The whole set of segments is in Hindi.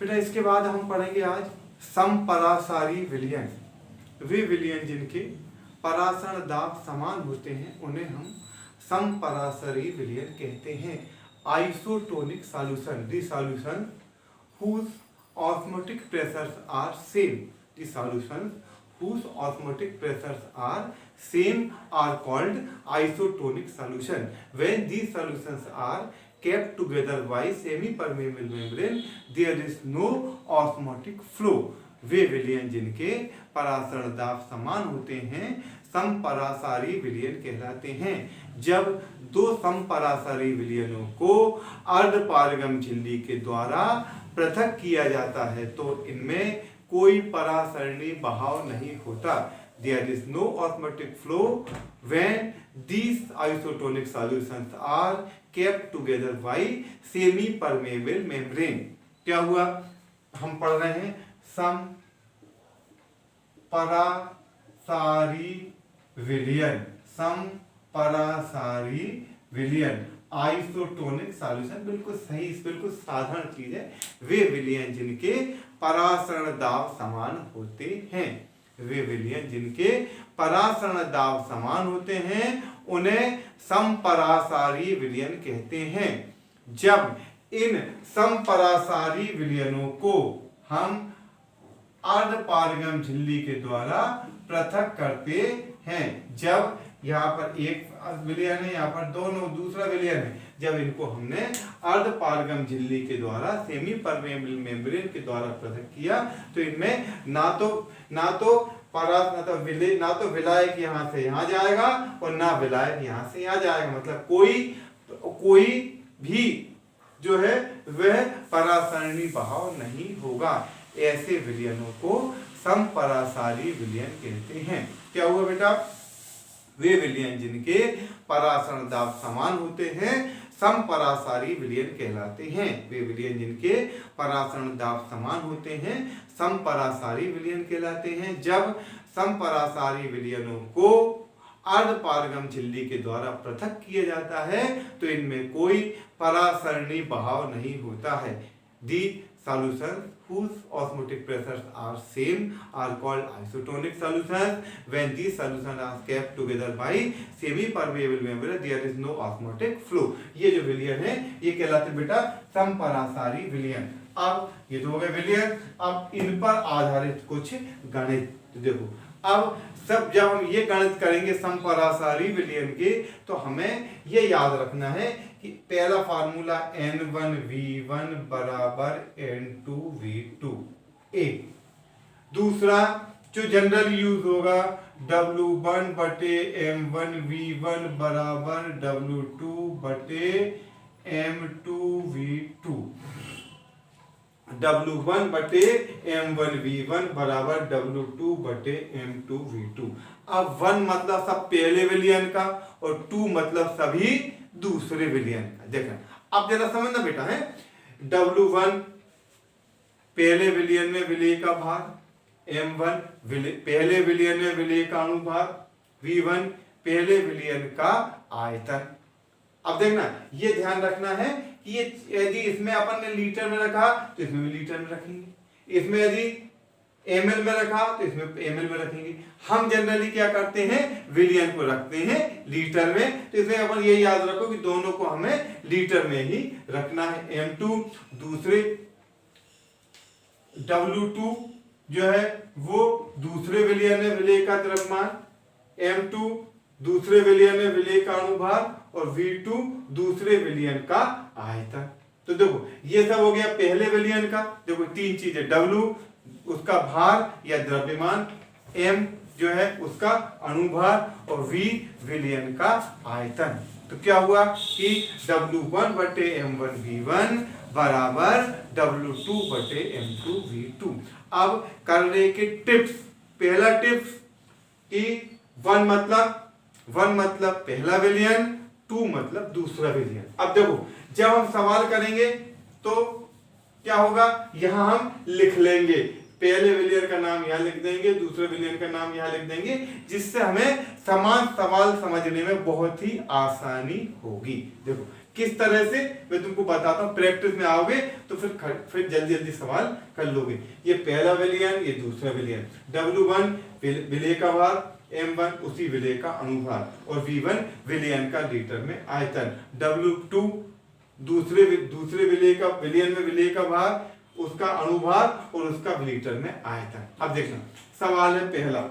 बेटा इसके बाद हम पढ़ेंगे आज समपरासारी विलयन। वे विलयन जिनके परासरण दाब समान होते हैं उन्हें हम समपरासरी विलयन कहते हैं। Isotonic solution, the solution whose osmotic pressures are same, the solutions whose osmotic pressures are same are called isotonic solution. When these solutions are kept together by semi-permeable membrane, there is no osmotic flow. वे विलयन जिनके परासरण दाब समान होते हैं समपरासारी विलयन कहलाते हैं। जब दो समपरासारी विलयनों को अर्धपारगम झिल्ली के द्वारा पृथक किया जाता है तो इनमें कोई परासरणी बहाव नहीं होता। There is no osmotic flow when these isotonic solutions are kept together by semi-permeable membrane. क्या हुआ? हम पढ़ रहे हैं समपरासारी विलयन, समपरासारी विलयन, आइसोटोनिक सॉल्यूशन। बिल्कुल सही, बिल्कुल साधारण चीज है। वे विलयन जिनके परासरण दाब समान होते हैं, वे विलयन जिनके परासरण दाब समान होते हैं उन्हें समपरासारी विलयन कहते हैं। जब इन समपरासारी विलयनों को हम अर्धपारगम झिल्ली के द्वारा पृथक करते हैं, जब यहाँ पर एक विलयन है, यहाँ पर दोनों दूसरा विलयन है, जब इनको हमने अर्धपारगम झिल्ली के द्वारा सेमी परमेबल मेम्ब्रेन के द्वारा पृथक किया तो इनमें ना तो विलायक यहाँ से यहाँ जाएगा और ना विलायक यहाँ से यहाँ जाएगा। मतलब कोई भी जो है वह परासरणी बहाव नहीं होगा। ऐसे विलयनों को समपरासारी विलयन कहते हैं। क्या हुआ बेटा? वे विलयन जिनके परासरण दाब समान होते हैं समपरासारी विलयन कहलाते हैं। वे विलयन जिनके परासरण दाब समान होते हैं समपरासारी विलयन कहलाते हैं। जब समपरासारी विलयनों को अर्धपारगम झिल्ली के द्वारा पृथक किया जाता है तो इनमें कोई परासरणी बहाव नहीं होता है। दी solutions whose osmotic pressures are same are called isotonic solutions. When these solutions are kept together by semi-permeable membrane, there is no osmotic flow. ये जो विलयन है ये कहलाते बेटा समपरासारी विलयन। अब ये तो हो गए विलयन। अब इन पर आधारित कुछ गणित देखो। अब सब जब हम ये गणित करेंगे समपरासारी विलयन के तो हमें ये याद रखना है कि पहला फार्मूला N1V1 बराबर N2V2 ए। दूसरा जो जनरल यूज होगा W1 बटे M1V1 बराबर W2 बटे M2V2। W1 बटे M1V1 बराबर W2 बटे M2V2। अब 1 मतलब सब पहले विलयन का और 2 मतलब सभी दूसरे विलयन का। देखना अब जरा समझना बेटा है। W1 पहले विलयन में विलेय का भार, M1 पहले विलयन में विलेय का अनुभार, V1 पहले विलयन का आयतन। अब देखना ये ध्यान रखना है कि ये यदि इसमें अपन ने लीटर में रखा तो इसमें भी लीटर में रखेंगे, इसमें यदि ml में रखा तो इसमें ml में रखेंगे। हम जनरली क्या करते हैं विलयन को रखते हैं लीटर में, तो इसमें अपन ये याद रखो कि दोनों को हमें लीटर में ही रखना है। M2 दूसरे W2 जो है वो दूसरे विलयन में विलेय का द्रव्यमान, M2 दूसरे विलयन में विलेय का अनुभार और V2 दूसरे विलयन का आयतन। तो देखो ये सब हो गया पहले विलयन का। देखो 3 चीजें, W उसका भार या द्रव्यमान, M जो है उसका अनुभार और V विलयन का आयतन। तो क्या हुआ कि W1 बटे M1V1 बराबर W2 बटे M2V2। अब करने के टिप्स। पहला टिप्स कि 1 मतलब पहला विलयन, 2 मतलब दूसरा विलयन। अब देखो जब हम सवाल करेंगे तो क्या होगा, यहां हम लिख लेंगे पहले विलयन का नाम यहाँ लिख देंगे, दूसरे विलयन का नाम यहाँ लिख देंगे, जिससे हमें समान सवाल समझने में बहुत ही आसानी होगी। देखो किस तरह से मैं तुमको बताता हूँ, प्रैक्टिस में आओगे तो फिर जल्दी जल्दी सवाल कर लोगे। ये पहला विलयन, ये दूसरा विलयन। W1 विलेय का भार, M1 उसी विलेय का अनुभार और V1 विलयन का लीटर में आयतन। W2 दूसरे विलयन में विलेय का भार, उसका अनुभार और उसका लीटर में आयतन। अब देखना सवाल है पहला,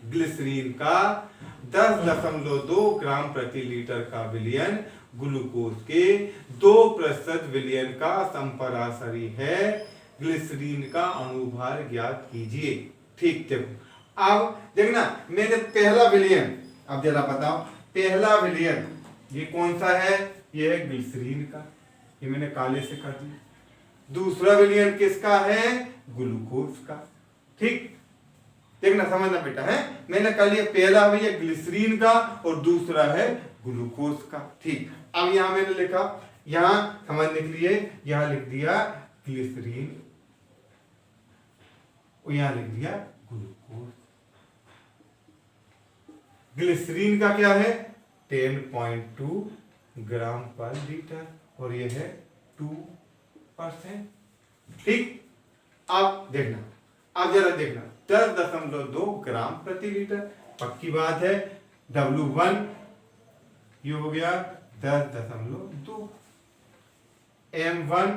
ग्लिसरीन का 10.2 ग्राम प्रति लीटर का विलयन ग्लूकोज के 2% विलयन का संपरासरी है, ग्लिसरीन का अनुभार ज्ञात कीजिए। ठीक, देखो अब देखना मैंने पहला विलयन, अब जरा बताओ पहला विलयन ये कौन सा है, ये है ग्लिसरीन का, ये मैंने काले से कर दिया। दूसरा विलयन किसका है, ग्लूकोज का। ठीक, देखना समझना बेटा है, मैंने कहा लिया पहला है ग्लिसरीन का और दूसरा है ग्लूकोज का। ठीक, अब यहां मैंने लिखा, यहां समझने के लिए यहां लिख दिया ग्लिसरीन और यहां लिख दिया ग्लूकोज। ग्लिसरीन का क्या है 10.2 ग्राम पर लीटर और यह है 2%। ठीक, अब देखना, अब जरा देखना 10.2 ग्राम प्रति लीटर, पक्की बात है। W1 ये हो गया 10.2, M1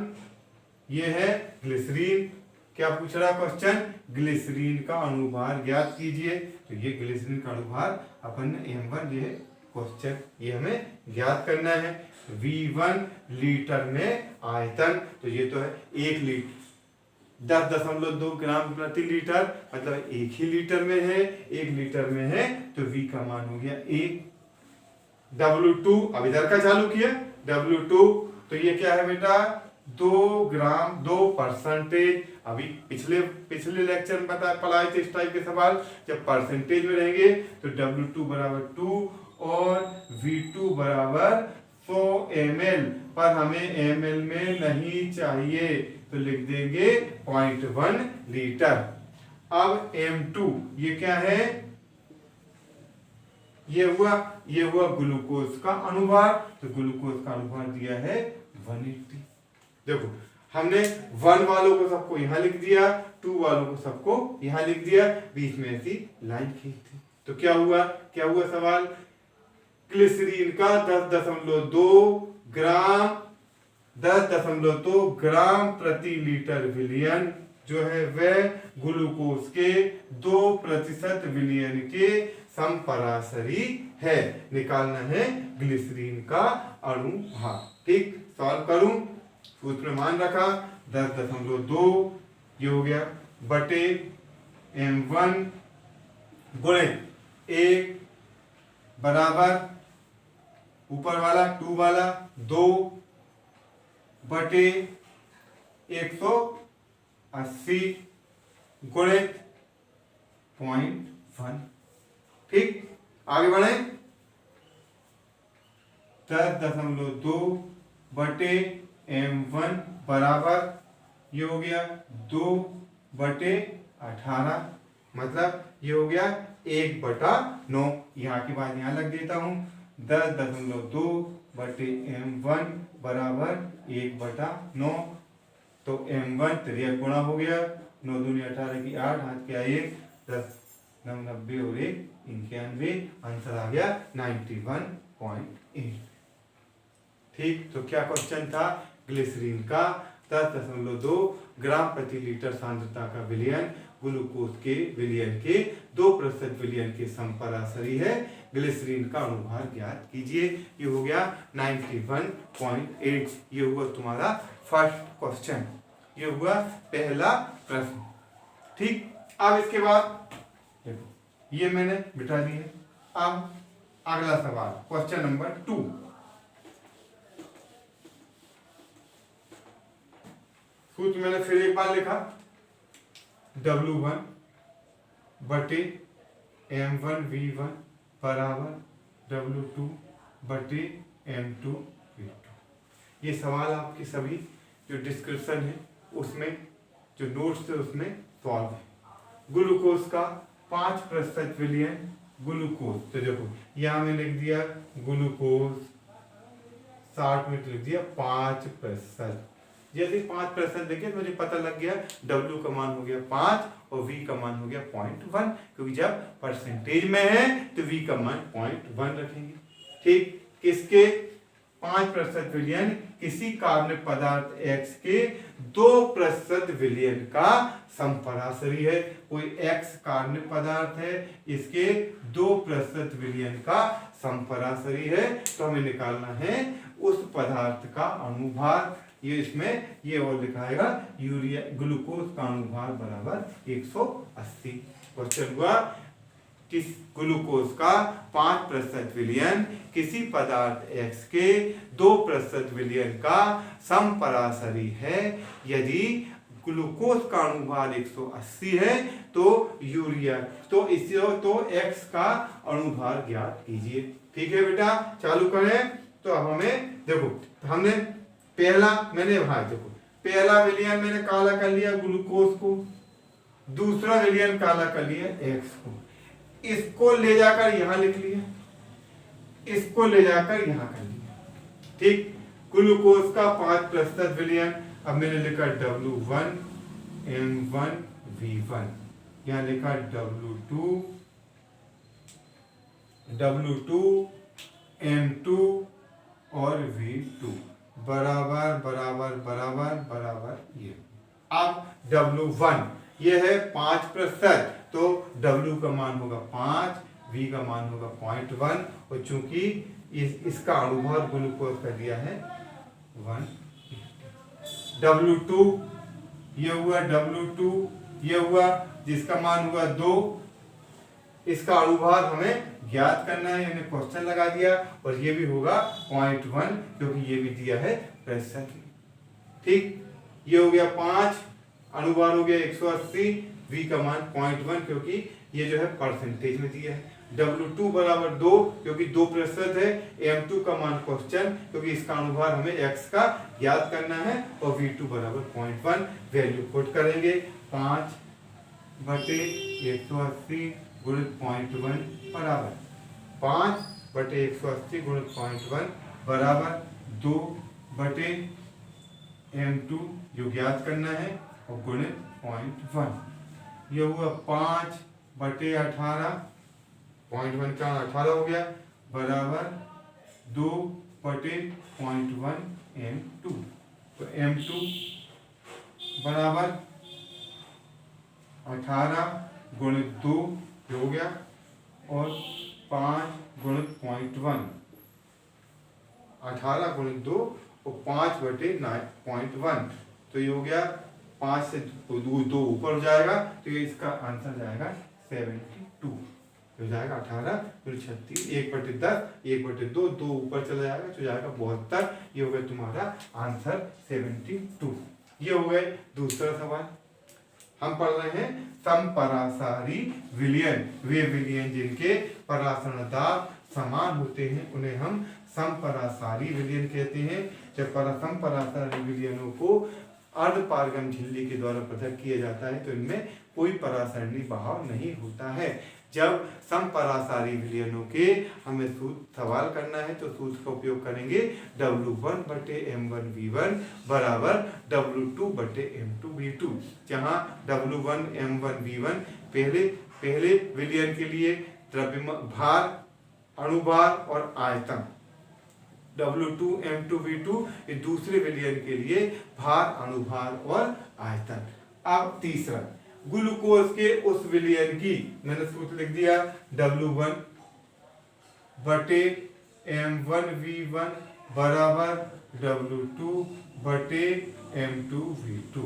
ये है ग्लिसरीन। क्या पूछ रहा क्वेश्चन, ग्लिसरीन का अनुभार ज्ञात कीजिए, तो ये ग्लिसरीन का अनुभार अपन ने M1 ये क्वेश्चन ये हमें ज्ञात करना है। V1 लीटर में आयतन, तो ये तो है 1 लीटर 10.2 ग्राम प्रति लीटर, मतलब 1 ही लीटर में है, 1 लीटर में है तो V का मान हो गया 1। W2 अब इधर का चालू किया, W2 तो ये क्या है बेटा 2 ग्राम 2%। अभी पिछले लेक्चर में पढ़ाए थे इस टाइप के सवाल, जब परसेंटेज में रहेंगे तो W2 बराबर 2 और V2 बराबर 100 ml, पर हमें ml में नहीं चाहिए तो लिख देंगे 0.1 लीटर। अब M2 ये क्या है, ये हुआ ग्लूकोज का अनुभार, तो ग्लूकोज का अनुभार दिया है 180। देखो हमने 1 वालों को सबको यहां लिख दिया, 2 वालों को सबको यहां लिख दिया, बीच में ऐसी लाइन खींच दी। तो क्या हुआ सवाल, ग्लिसरीन का 10.2 ग्राम प्रति लीटर विलयन जो है वह ग्लूकोज के 2% विलयन के समपरासरी है। निकालना है ग्लिसरीन का अनुभार। ठीक, सॉल्व करूं, सूत्र में मान रखा 10.2 ये हो गया बटे M1 गुणित 1 बराबर ऊपर वाला 2 वाला 2 बटे 180 गुणित 0.1। ठीक, आगे बढ़े 10.2 बटे M1 बराबर ये हो गया 2 बटे 18, मतलब ये हो गया 1/9। यहाँ के बाद यहाँ लग देता हूँ 10.2 बटे M1 बराबर 1/9। तो M1 3 गुणा हो गया, 9 दूनी 18 की 8, हाथ क्या 1 10 9 90 और 1 91, आंसर आ गया 91.8। ठीक, तो क्या क्वेश्चन था, ग्लिसरीन का 10.2 ग्राम प्रति लीटर सांद्रता का विलयन ग्लूकोज के विलयन के 2% विलयन के समपरासरी है, ग्लिसरीन का अनुभार ज्ञात कीजिए। ये हो गया 91.8। ये हुआ तुम्हारा फर्स्ट क्वेश्चन, ये हुआ पहला प्रश्न। ठीक, अब इसके बाद देखो ये मैंने बिठा दी है। अब अगला सवाल क्वेश्चन नंबर 2। सूत्र मैंने फिर एक बार लिखा, W1 बटे M1 V1 बराबर W2 बटे M2 V2। ये सवाल आपके सभी जो डिस्क्रिप्शन है उसमें, जो नोट्स है उसमें सॉल्व है। ग्लूकोज का 5% विलयन ग्लूकोज, तो देखो यहां में लिख दिया ग्लूकोज 60 में लिख दिया 5%। जैसे 5% लिखे तो मुझे पता लग गया W का मान हो गया 5 और V का मान हो गया 0.1, क्योंकि जब परसेंटेज में है तो V का मान 0.1 रखेंगे। ठीक, किसके 5% विलयन किसी कार्बनिक पदार्थ X के 2% विलयन का समपराशरी है। कोई X कार्बनिक पदार्थ है, इसके 2% विलयन का समपराशरी है, तो हमें निकालना है उस पदार्थ का अणुभार। ये इसमें ये और लिखाएगा यूरिया ग्लूकोज का अणुभार बराबर 180। क्वेश्चन हुआ किस ग्लूकोज का 5% विलयन किसी पदार्थ X के 2% विलयन का समपराशरी है। यदि ग्लूकोज का अणुभार 180 है तो यूरिया तो X का अणुभार ज्ञात कीजिए। ठीक है बेटा, चालू करें। तो अब हमें देखो, हमने पहला विलयन मैंने काला कर लिया ग्लूकोज को, दूसरा विलयन काला कर लिया X को, इसको ले जाकर यहां लिख लिया, इसको ले जाकर यहां कर लिया। ठीक, ग्लूकोज का 5% विलयन, अब मैंने लिखा W1 M1 V1, यहां लिखा W2 M2 और V2 बराबर बराबर बराबर बराबर ये। अब W1 ये है 5%, तो W का मान होगा 5, V का मान होगा 0.1, और चूंकि इसका अणुभार ग्लूकोज का दिया है 1। W2 ये हुआ, W2 ये हुआ जिसका मान हुआ 2, इसका अणुभार हमें ज्ञात करना है, मैंने क्वेश्चन लगा दिया, और ये भी होगा 0.1 क्योंकि ये भी दिया है प्रेशर। ठीक, ये हो गया 5, अणुभार हो गया 180, V का मान 0.1 क्योंकि ये जो है परसेंटेज में दिया है। W2 बराबर 2 क्योंकि 2% है, M2 का मान क्वेश्चन क्योंकि इसका अणुभार हमें X का ज्ञात करना है, और V2 बराबर 0.1 वैल्यू पुट करेंगे। 5/180 गुणित 0.1 बराबर 5/180 गुणित 0.1 बराबर 2/M2 जो ज्ञात करना है, और गुणित 0.1। ये हुआ 5/18, 0.1 का 18 हो गया, बराबर 2/0.1 M2। तो M2 बराबर 18 गुणित 2 हो गया, और 5 गुणित 0.1, 18 गुणित 2 और 5/0.1, तो ये हो गया 5 से 2 ऊपर हो जाएगा, तो ये इसका आंसर जाएगा 72 हो जाएगा। 18 फिर 36, 1/10, 1/2, 2 ऊपर चला जाएगा तो जाएगा 72। ये हो गया तुम्हारा आंसर 72। ये हो गए दूसरा सवाल। हम पढ़ रहे हैं समपरासारी विलयन। वे विलयन जिनके परासरण दाब समान होते हैं उन्हें हम समपरासारी विलयन कहते हैं। जब समपरासारी विलयनों को अर्धपारगम झिल्ली के द्वारा पृथक किया जाता है तो इनमें कोई परासरणी बहाव नहीं होता है। जब समपरासारी विलयनों के हमें सवाल करना है तो सूत्र का उपयोग करेंगे W1/M1V1 बराबर W2/M2V2, जहाँ W1M1V1 पहले विलयन के लिए द्रव्यभार, अणुभार और आयतन, W2M2V2 ये दूसरे विलयन के लिए भार, अणुभार और आयतन। अब तीसरा, ग्लूकोज के उस विलयन की मैंने सूत्र लिख दिया W1/M1V1 बराबर W2/M2V2।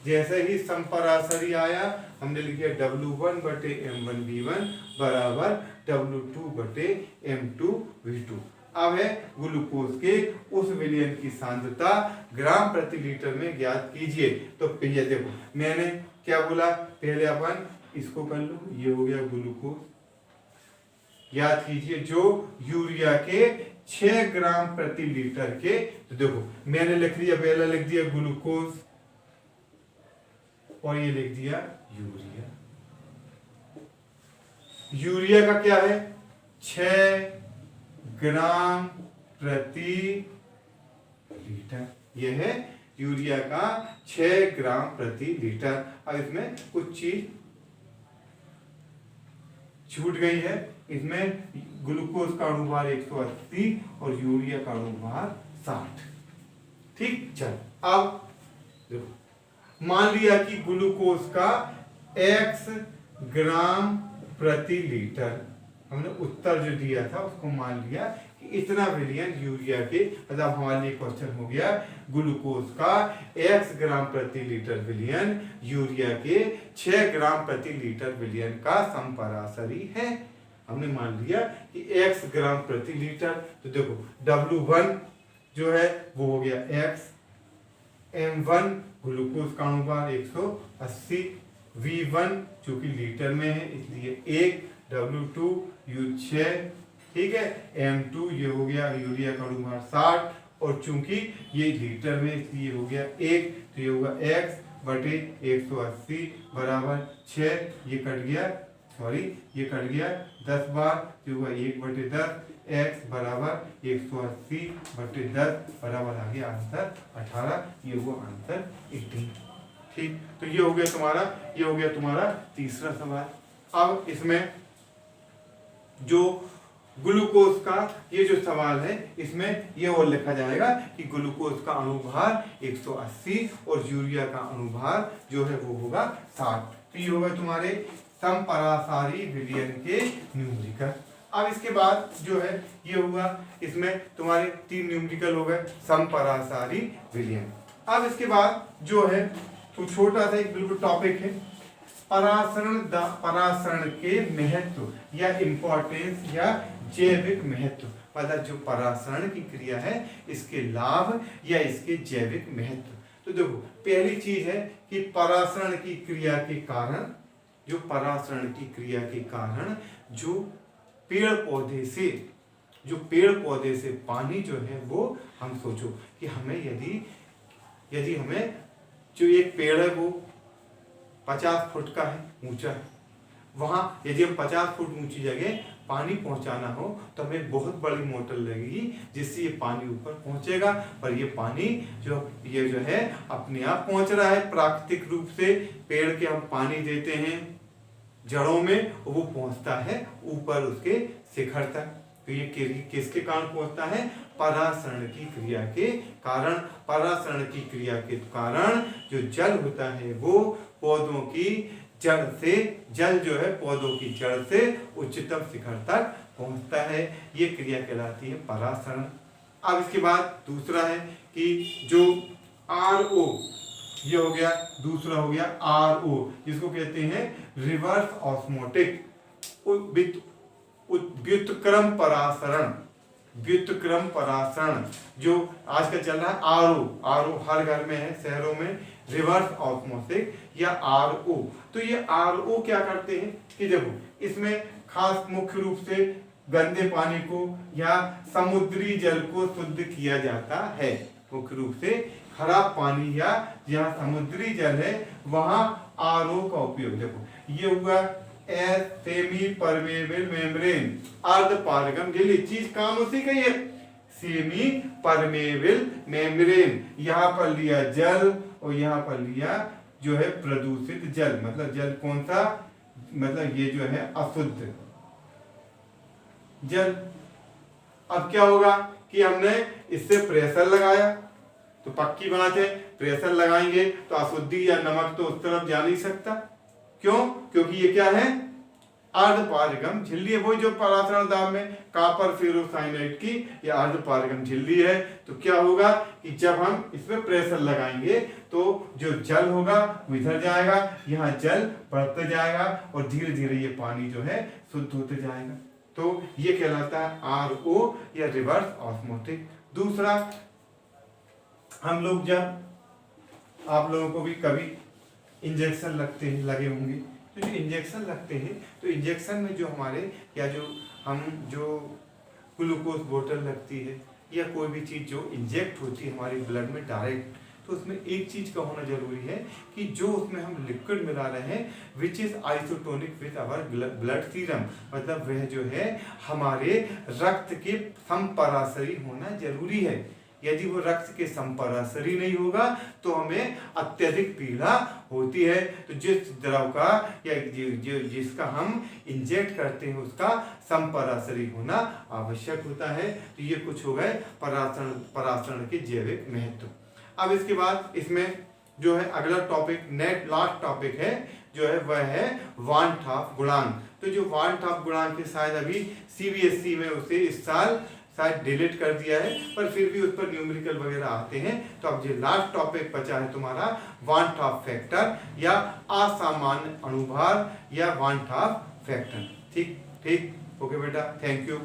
जैसे ही समपरासरी आया हमने लिख दिया W1/M1V1 बराबर W2/M2V2। अब है ग्लूकोज के उस विलयन की सांद्रता ग्राम प्रति लीटर में ज्ञात कीजिए। तो ये देखो मैंने क्या बोला, पहले अपन इसको कर लो, ये हो गया ग्लूकोज, याद कीजिए जो यूरिया के 6 ग्राम प्रति लीटर के। तो देखो मैंने लिख दिया, पहला लिख दिया ग्लूकोज और ये लिख दिया यूरिया। यूरिया का क्या है 6 ग्राम प्रति लीटर। यह है यूरिया का 6 ग्राम प्रति लीटर। अब इसमें कुछ चीज छूट गई है। इसमें ग्लूकोज का अणुभार 180 और यूरिया का अणुभार 60। ठीक, चल अब देखो, मान लिया कि ग्लूकोज का x ग्राम प्रति लीटर, हमने उत्तर जो दिया था उसको मान लिया कि इतना विलियन यूरिया के, मतलब हमारे लिए क्वेश्चन हो गया ग्लूकोज का x ग्राम प्रति लीटर विलियन यूरिया के 6 ग्राम प्रति लीटर विलियन का समपराशरी है। हमने मान लिया कि x ग्राम प्रति लीटर, तो देखो W1 जो है वो हो गया x, M1 ग्लूकोज का अणुभार 180, V1 जो कि लीटर में है इसलिए 1, W2 U6, ठीक है, M2 ये हो गया यूरिया का अणुभार 60 और चूंकि ये लीटर में इसलिए हो गया 1, तो ये होगा x बटे 180 बराबर 6, ये कट गया, सॉरी ये कट गया 10 बार, ये होगा 1 बटे 10, x बराबर 180 बटे 10 बराबर आ गया आंसर 18, ये हुआ आंसर 18। ठीक, तो ये हो गया तुम्हारा, ये हो गया तुम्हारा तीसरा सवाल। अब इसमें जो ग्लूकोज का ये जो सवाल है इसमें ये और लिखा जाएगा कि ग्लूकोज का अणुभार 180 और यूरिया का अणुभार जो है वो होगा 60। तो ये होगा तुम्हारे समपरासारी विलयन के न्यूमेरिकल। अब इसके बाद जो है ये होगा, इसमें तुम्हारे 3 न्यूमेरिकल हो गए समपरासारी विलयन। अब इसके बाद जो है तो छोटा सा एक बिल्कुल टॉपिक है परासरण के महत्व या इंपॉर्टेंस या जैविक महत्व, मतलब जो परासरण की क्रिया है इसके लाभ या इसके जैविक महत्व। तो देखो पहली चीज है कि परासरण की क्रिया के कारण, जो परासरण की क्रिया के कारण जो पेड़ पौधे से पानी जो है वो, हम सोचो कि हमें यदि हमें जो एक पेड़ है वो 50 फुट का है, ऊंचा है, वहां यदि हम 50 फुट ऊंची जगह पानी पहुंचाना हो तो हमें बहुत बड़ी मोटर लगेगी जिससे ये पानी ऊपर पहुंचेगा। पर ये पानी जो है अपने आप पहुंच रहा है प्राकृतिक रूप से, पेड़ के हम पानी देते हैं जड़ों में, वो पहुंचता है ऊपर उसके शिखर तक। तो ये किसके कारण पहुंचता है? परासरण की क्रिया के कारण। परासरण की क्रिया के कारण जो जल होता है वो पौधों की जड़ से, जल जो है पौधों की जड़ से उच्चतम शिखर तक पहुंचता है। ये क्रिया कहलाती है परासरण। अब इसके बाद दूसरा है कि जो RO, ये हो गया, दूसरा हो गया RO, जिसको कहते हैं रिवर्स ऑस्मोटिक व्युत्क्रम परासरण। व्युत्क्रम परासरण जो आजकल चल रहा है RO हर घर में है शहरों में, रिवर्स ऑस्मोसिस या RO। तो ये RO क्या करते हैं कि देखो इसमें खास मुख्य रूप से गंदे पानी को या समुद्री जल को शुद्ध किया जाता है। मुख्य रूप से खराब पानी या जहाँ समुद्री जल है वहां RO का उपयोग। देखो ये हुआ सेमी परमेबल मेम्ब्रेन, अर्धपारगम झिल्ली, चीज काम उसी का ही है, सेमी परमेबल मेम्ब्रेन। यहाँ पर लिया जल और यहाँ पर लिया जो है प्रदूषित जल, मतलब जल कौन सा, मतलब ये जो है अशुद्ध जल। अब क्या होगा कि हमने इससे प्रेशर लगाया तो पक्की बात है प्रेशर लगाएंगे तो अशुद्धि या नमक तो उस तरफ जा नहीं सकता। क्यों? क्योंकि ये क्या है? अर्धपारगम झिल्ली है। वही जो परासरण दाब में कॉपर फेरोसाइनाइड की या अर्धपारगम झिल्ली है। तो क्या होगा कि जब हम इसमें प्रेशर लगाएंगे तो जो जल होगा वो इधर जाएगा, यहाँ जल बढ़ते जाएगा और धीरे धीरे ये पानी जो है शुद्ध होते जाएगा। तो ये कहलाता है RO या रिवर्स ऑस्मोटिक। दूसरा, हम लोग जब, आप लोगों को भी कभी इंजेक्शन लगे होंगे, तो जो इंजेक्शन लगते हैं तो इंजेक्शन में जो हमारे या जो ग्लूकोज बोतल लगती है या कोई भी चीज़ जो इंजेक्ट होती है हमारे ब्लड में डायरेक्ट, तो उसमें एक चीज़ का होना जरूरी है कि जो उसमें हम लिक्विड मिला रहे हैं which is isotonic with our blood serum, मतलब वह जो है हमारे रक्त के समपरासरी होना जरूरी है। यदि वो रक्त के संपरासरी नहीं होगा तो हमें अत्यधिक पीड़ा होती है। तो जिस द्रव का या जिसका हम इंजेक्ट करते हैं उसका संपरासरी होना आवश्यक होता है। तो ये कुछ हो गए परासरण के जैविक महत्व। अब इसके बाद इसमें जो है अगला टॉपिक लास्ट टॉपिक है जो है वह है वान टॉप गुणांक। तो जो वान टॉप गुणांक है शायद अभी सीबीएसई में उसे इस साल शायद डिलीट कर दिया है, पर फिर भी उस पर न्यूमेरिकल वगैरह आते हैं। तो अब जो लास्ट टॉपिक बचा है तुम्हारा वान टॉप फैक्टर या असामान्य अणुभार या वान टॉप फैक्टर। ठीक ठीक, ओके बेटा, थैंक यू।